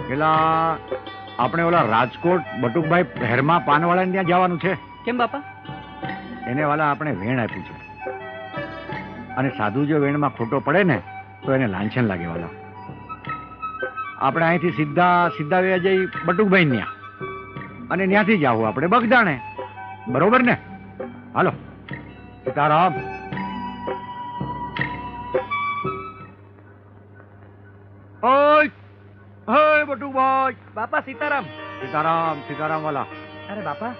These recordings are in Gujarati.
પેલા આપણે ઓલા રાજકોટ બટુકભાઈ હેરમા પાનવાળાને ત્યાં જવાનું છે. કેમ બાપા? એને વાલા આપણે વેણ આપ્યું છે, અને સાધુ જો વેણમાં ખોટો પડે ને તો એને લાંછન લાગે વાલા. આપણે અહીંથી સીધા વ્યા જઈ બટુકભાઈ ત્યાં, અને ત્યાંથી જાવું આપણે બગદાણે. બરોબર ને? હાલો. સીતારામ. ઓય ઓય બટુકભાઈ. બાપા સીતારામ. સીતારામ સીતારામ વાલા. અરે બાપા,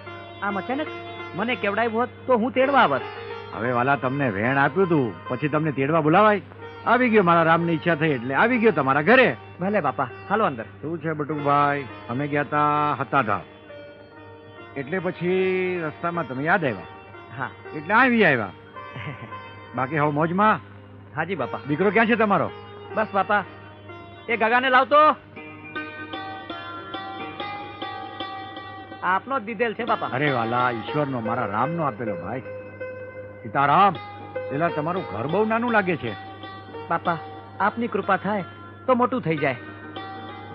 આમ અચાનક મને કેવડાવ્યું હોત તો હું તેડવા આવત. હવે વાલા તમને વેણ આપ્યું તું, પછી તમને તેડવા બોલાવાય? આવી ગયો, મારા રામની ઈચ્છા થઈ એટલે આવી ગયો તમારા ઘરે. ભલે બાપા, હાલો અંદર. શું છે બટુકભાઈ? અમે ગયા તા હતાધામ, એટલે પછી રસ્તામાં તમે યાદ આવ્યા. હા એટલે આવી આવ્યા. બાકી હવે મોજમાં? હાજી બાપા. દીકરો ક્યાં છે તમારો? બસ બાપા, એ ગગાને લાવતો. આપનો જ દીધેલ છે બાપા. અરે વાલા, ઈશ્વરનો, મારા રામનો આપેલો ભાઈ. સીતારામ. પેલા તમારું ઘર બહુ નાનું લાગે છે. બાપા, આપની કૃપા થાય તો મોટું થઈ જાય.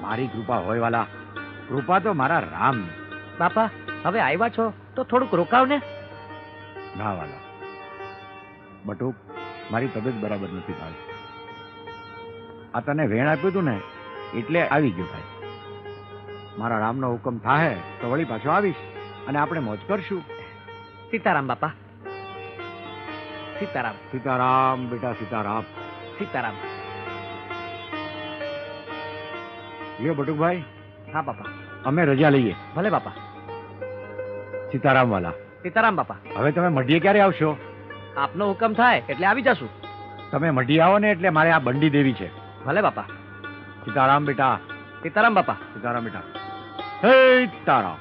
મારી કૃપા હોય વાલા, કૃપા તો મારા રામ. બાપા, હવે આવ્યા છો તો થોડુંક રોકાવ ને. ના વાલા, બટુક, મારી તબિયત બરાબર નથી ભાઈ. આ તને વેણ આપ્યું હતું ને એટલે આવી ગયો ભાઈ. મારા રામનો હુકમ થાય તો વળી પાછો આવીશ, અને આપણે મોજ કરશું. સીતારામ બાપા. સીતારામ. સીતારામ બેટા, સીતારામ. સીતારામ. લ્યો બટુકભાઈ. હા બાપા. અમે રજા લઈએ. ભલે બાપા. સીતારામ વાલા. સીતારામ બાપા. હવે તમે મઢીએ ક્યારે આવશો? આપનો હુકમ થાય એટલે આવી જશું. તમે મઢી આવો ને એટલે મારે આ બંડી દેવી છે. ભલે બાપા. સીતારામ બેટા. સીતારામ બાપા. સીતારામ બેટા. હે સીતારામ.